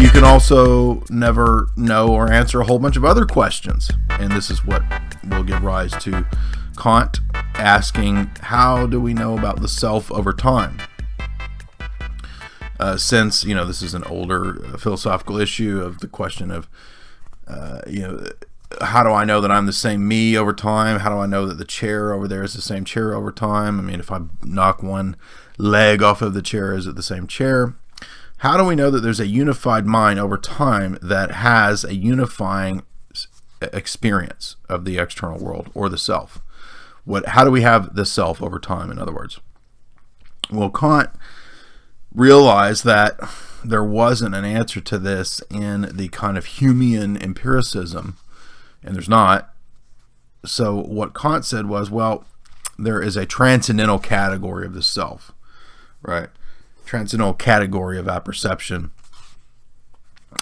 you can also never know or answer a whole bunch of other questions. And this is what will give rise to Kant asking, how do we know about the self over time? Since, this is an older philosophical issue of the question of, how do I know that I'm the same me over time? How do I know that the chair over there is the same chair over time? I mean, if I knock one leg off of the chair, is it the same chair? How do we know that there's a unified mind over time that has a unifying experience of the external world or the self? How do we have the self over time, in other words? Well, Kant realized that there wasn't an answer to this in the kind of Humean empiricism, and there's not. So what Kant said was, well, there is a transcendental category of the self, right? Transcendental category of apperception,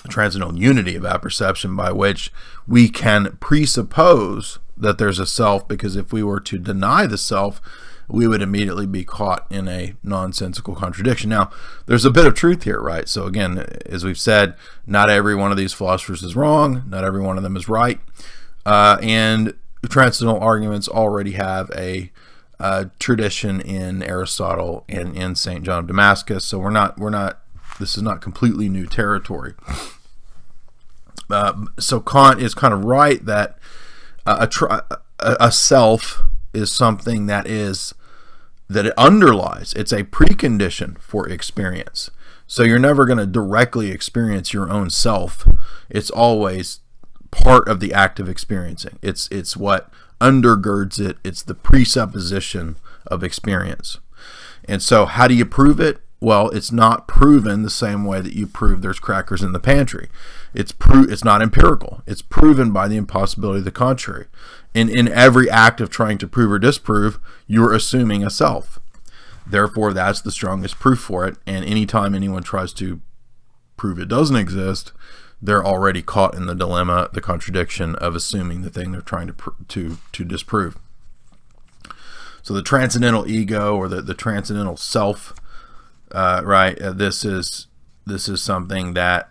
transcendental unity of apperception, by which we can presuppose that there's a self, because if we were to deny the self, we would immediately be caught in a nonsensical contradiction. Now, there's a bit of truth here, right? So again, as we've said, not every one of these philosophers is wrong, not every one of them is right, and Transcendental Arguments already have a tradition in Aristotle and in St. John of Damascus, so this is not completely new territory. So Kant is kind of right that a self is something that it underlies. It's a precondition for experience. So you're never going to directly experience your own self. It's always part of the act of experiencing. It's what undergirds it. It's the presupposition of experience. And so how do you prove it? Well, it's not proven the same way that you prove there's crackers in the pantry. It's not empirical. It's proven by the impossibility of the contrary. In every act of trying to prove or disprove, you're assuming a self. Therefore, that's the strongest proof for it. And anytime anyone tries to prove it doesn't exist, they're already caught in the dilemma, the contradiction of assuming the thing they're trying to disprove. So the transcendental ego, or the transcendental self, right? This is something that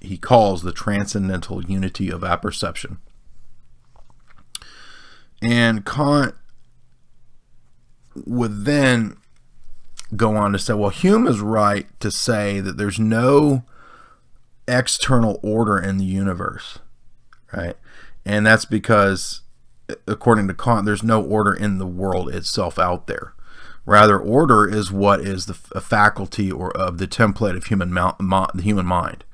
he calls the transcendental unity of apperception. And Kant would then go on to say, well, Hume is right to say that there's no external order in the universe, right? And that's because, according to Kant, there's no order in the world itself out there. Rather, order is what is a faculty or of the template of the human mind.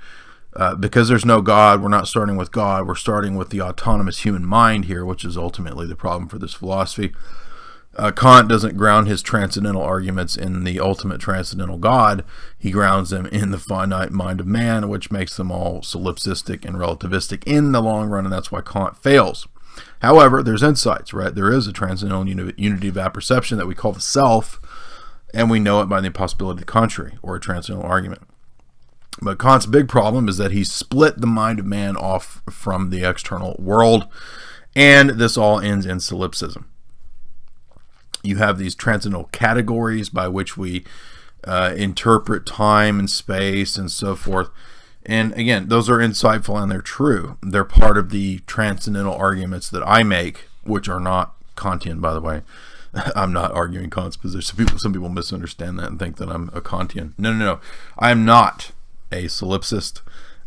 Because there's no God, we're not starting with God, we're starting with the autonomous human mind here, which is ultimately the problem for this philosophy. Kant doesn't ground his transcendental arguments in the ultimate transcendental God. He grounds them in the finite mind of man, which makes them all solipsistic and relativistic in the long run, and that's why Kant fails. However, there's insights, right? There is a transcendental unity of apperception that we call the self, and we know it by the impossibility of the contrary, or a transcendental argument. But Kant's big problem is that he split the mind of man off from the external world, and this all ends in solipsism. You have these transcendental categories by which we interpret time and space and so forth. And again, those are insightful and they're true. They're part of the transcendental arguments that I make, which are not Kantian, by the way. I'm not arguing Kant's position. Some people misunderstand that and think that I'm a Kantian. No. I am not a solipsist.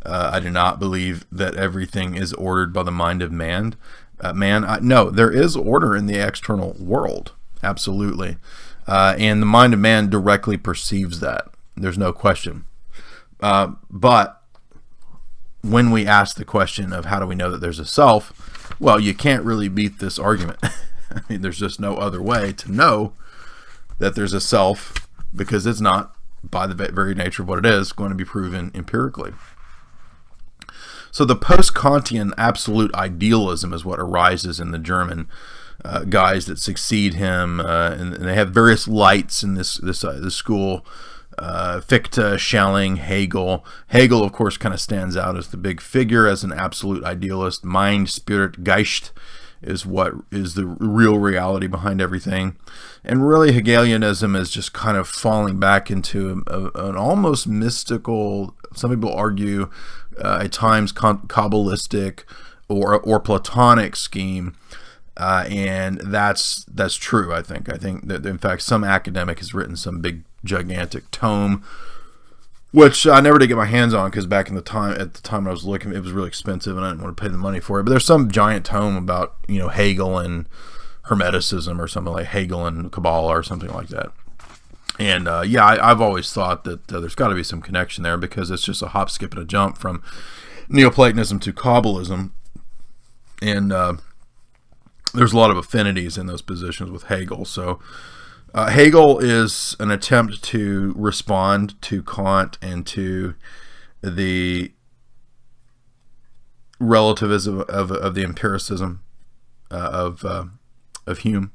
I do not believe that everything is ordered by the mind of man. No, there is order in the external world. Absolutely. And the mind of man directly perceives that. There's no question. But when we ask the question of how do we know that there's a self, well, you can't really beat this argument. I mean, there's just no other way to know that there's a self, because it's not, by the very nature of what it is, going to be proven empirically. So the post-Kantian absolute idealism is what arises in the German guys that succeed him, and they have various lights in this school. Fichte, Schelling, Hegel. Hegel, of course, kind of stands out as the big figure, as an absolute idealist, mind, spirit, Geist, is what is the real reality behind everything. And really, Hegelianism is just kind of falling back into an almost mystical, some people argue at times Kabbalistic or Platonic scheme. And that's true, I think. I think that, in fact, some academic has written some big, gigantic tome, which I never did get my hands on because at the time I was looking, it was really expensive and I didn't want to pay the money for it. But there's some giant tome about, Hegel and Hermeticism or something, like Hegel and Kabbalah or something like that. And I've always thought that there's got to be some connection there because it's just a hop, skip, and a jump from Neoplatonism to Kabbalism. And there's a lot of affinities in those positions with Hegel. So Hegel is an attempt to respond to Kant and to the relativism of the empiricism of Hume.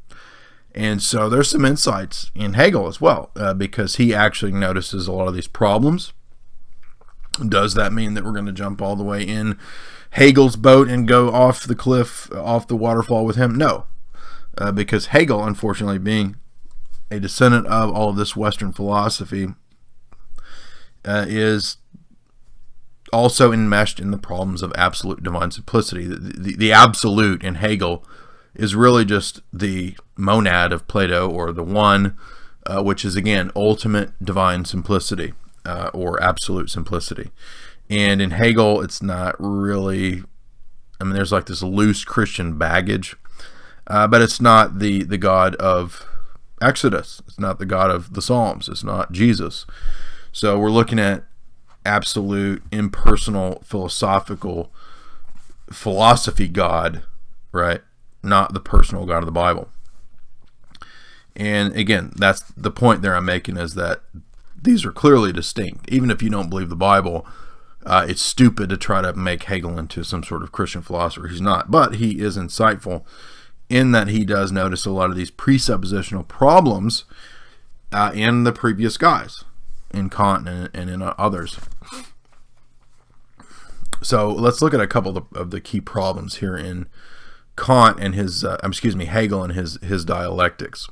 And so there's some insights in Hegel as well, because he actually notices a lot of these problems. Does that mean that we're going to jump all the way in Hegel's boat and go off the cliff, off the waterfall with him? No, because Hegel, unfortunately, being a descendant of all of this Western philosophy, is also enmeshed in the problems of absolute divine simplicity. The absolute in Hegel is really just the monad of Plato, or the one, which is, again, ultimate divine simplicity, or absolute simplicity. And in Hegel, it's not really, there's like this loose Christian baggage, but it's not the God of Exodus. It's not the God of the Psalms. It's not Jesus. So we're looking at absolute, impersonal, philosophy God, right? Not the personal God of the Bible. And again, that's the point there I'm making, is that these are clearly distinct. Even if you don't believe the Bible, it's stupid to try to make Hegel into some sort of Christian philosopher. He's not. But he is insightful in that he does notice a lot of these presuppositional problems in the previous guys, in Kant and in others. So let's look at a couple of the key problems here in Kant and his, Hegel and his dialectics.